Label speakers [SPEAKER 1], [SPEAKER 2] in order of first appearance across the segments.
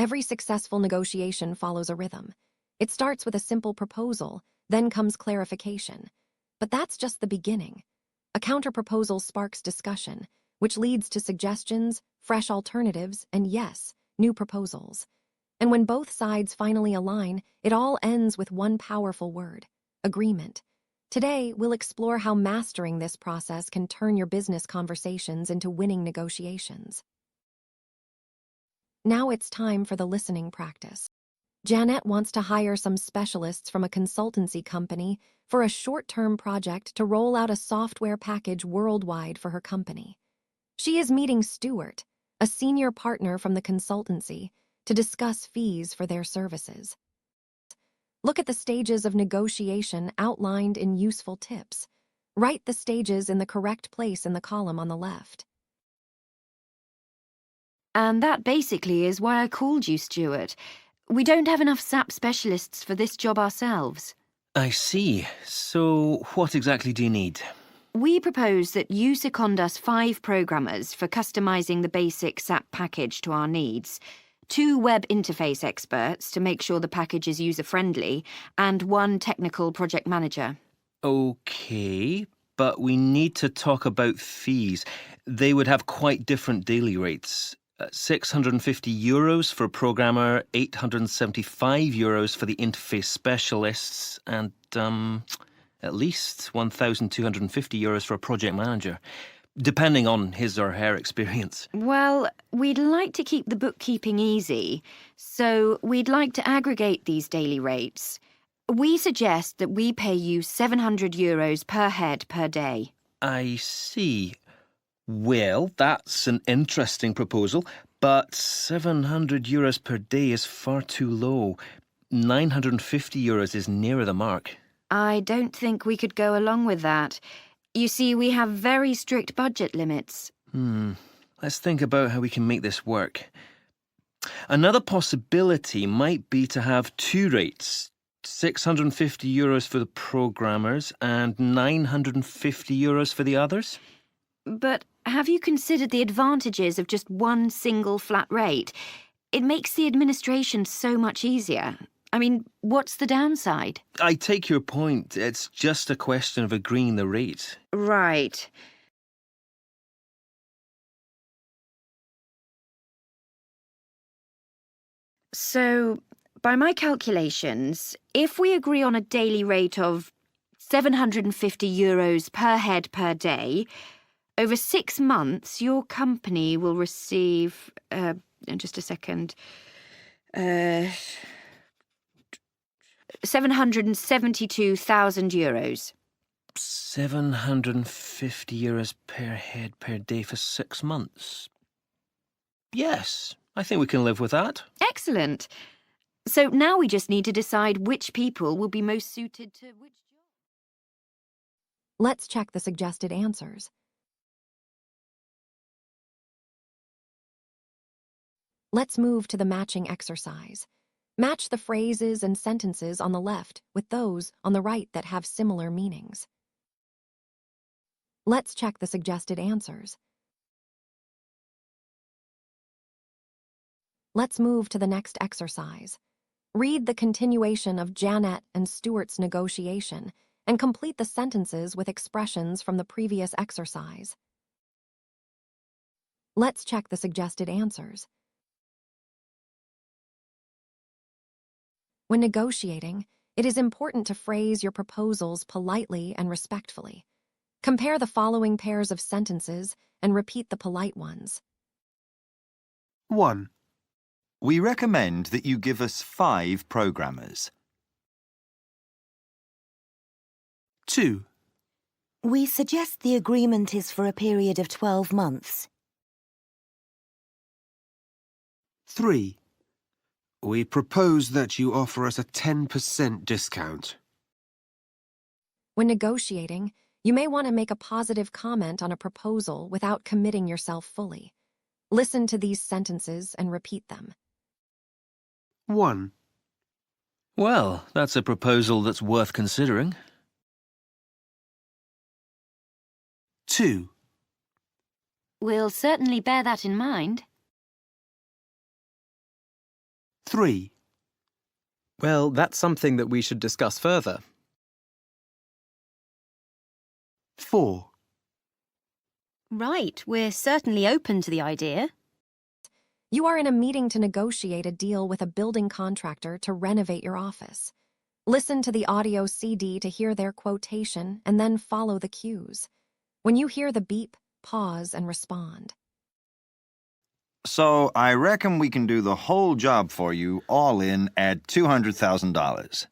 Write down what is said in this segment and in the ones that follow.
[SPEAKER 1] Every successful negotiation follows a rhythm. It starts with a simple proposal, then comes clarification. But that's just the beginning. A counterproposal sparks discussion, which leads to suggestions, fresh alternatives, and yes, new proposals. And when both sides finally align, it all ends with one powerful word: agreement. Today, we'll explore how mastering this process can turn your business conversations into winning negotiations. Now it's time for the listening practice. Janet wants to hire some specialists from a consultancy company for a short-term project to roll out a software package worldwide for her company. She is meeting Stuart, a senior partner from the consultancy, to discuss fees for their services. Look at the stages of negotiation outlined in useful tips. Write the stages in the correct place in the column on the left.
[SPEAKER 2] And that basically is why I called you, Stuart. We don't have enough SAP specialists for this job ourselves.
[SPEAKER 3] I see. So, what exactly do you need?
[SPEAKER 2] We propose that you second us 5 programmers for customizing the basic SAP package to our needs, 2 web interface experts to make sure the package is user-friendly, and 1 technical project manager.
[SPEAKER 3] Okay, but we need to talk about fees. They would have quite different daily rates. €650 for a programmer, €875 for the interface specialists, and at least €1,250 for a project manager, depending on his or her experience.
[SPEAKER 2] Well, we'd like to keep the bookkeeping easy, so we'd like to aggregate these daily rates. We suggest that we pay you €700 per head per day.
[SPEAKER 3] I see. Well, that's an interesting proposal, but €700 per day is far too low. €950 is nearer the mark.
[SPEAKER 2] I don't think we could go along with that. You see, we have very strict budget limits.
[SPEAKER 3] Let's think about how we can make this work. Another possibility might be to have 2 rates. €650 for the programmers and €950 for the others?
[SPEAKER 2] But have you considered the advantages of just one single flat rate? It makes the administration so much easier. I mean, what's the downside?
[SPEAKER 3] I take your point. It's just a question of agreeing the rate.
[SPEAKER 2] Right. So, by my calculations, if we agree on a daily rate of €750 per head per day, over 6 months, your company will receive, just a second, €772,000.
[SPEAKER 3] €750 per head per day for 6 months. Yes, I think we can live with that.
[SPEAKER 2] Excellent. So now we just need to decide which people will be most suited to which job.
[SPEAKER 1] Let's check the suggested answers. Let's move to the matching exercise. Match the phrases and sentences on the left with those on the right that have similar meanings. Let's check the suggested answers. Let's move to the next exercise. Read the continuation of Janet and Stuart's negotiation and complete the sentences with expressions from the previous exercise. Let's check the suggested answers. When negotiating, it is important to phrase your proposals politely and respectfully. Compare the following pairs of sentences and repeat the polite ones.
[SPEAKER 4] 1. We recommend that you give us 5 programmers.
[SPEAKER 5] 2.
[SPEAKER 6] We suggest the agreement is for a period of 12 months.
[SPEAKER 5] 3. We propose that you offer us a 10% discount.
[SPEAKER 1] When negotiating, you may want to make a positive comment on a proposal without committing yourself fully. Listen to these sentences and repeat them.
[SPEAKER 5] 1.
[SPEAKER 3] Well, that's a proposal that's worth considering.
[SPEAKER 5] 2.
[SPEAKER 2] We'll certainly bear that in mind.
[SPEAKER 5] 3.
[SPEAKER 7] Well, that's something that we should discuss further.
[SPEAKER 5] 4.
[SPEAKER 8] Right, we're certainly open to the idea.
[SPEAKER 1] You are in a meeting to negotiate a deal with a building contractor to renovate your office. Listen to the audio CD to hear their quotation and then follow the cues. When you hear the beep, pause and respond.
[SPEAKER 4] So I reckon we can do the whole job for you all in at $200,000.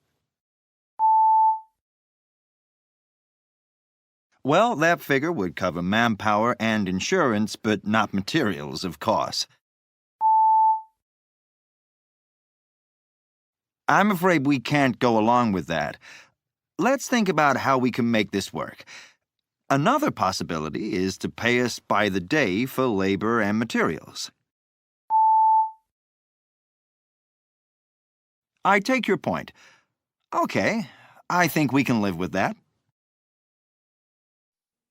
[SPEAKER 4] Well, that figure would cover manpower and insurance, but not materials, of course. I'm afraid we can't go along with that. Let's think about how we can make this work. Another possibility is to pay us by the day for labor and materials. I take your point. Okay, I think we can live with that.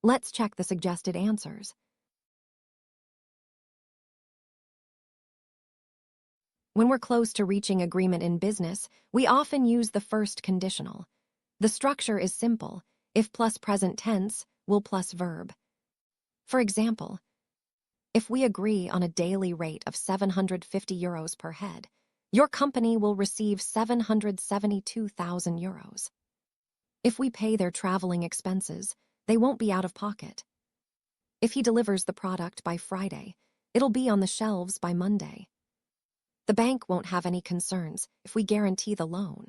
[SPEAKER 1] Let's check the suggested answers. When we're close to reaching agreement in business, we often use the first conditional. The structure is simple. If plus present tense, will plus verb. For example, if we agree on a daily rate of €750 per head, your company will receive €772,000. If we pay their traveling expenses, they won't be out of pocket. If he delivers the product by Friday, it'll be on the shelves by Monday. The bank won't have any concerns if we guarantee the loan.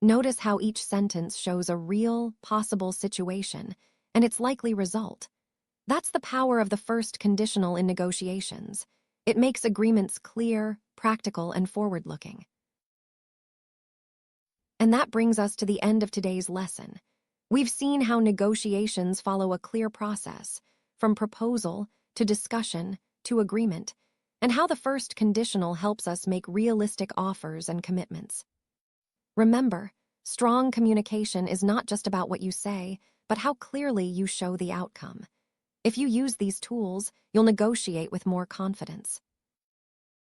[SPEAKER 1] Notice how each sentence shows a real, possible situation and its likely result. That's the power of the first conditional in negotiations. It makes agreements clear, practical, and forward-looking. And that brings us to the end of today's lesson. We've seen how negotiations follow a clear process, from proposal to discussion to agreement, and how the first conditional helps us make realistic offers and commitments. Remember, strong communication is not just about what you say, but how clearly you show the outcome. If you use these tools, you'll negotiate with more confidence.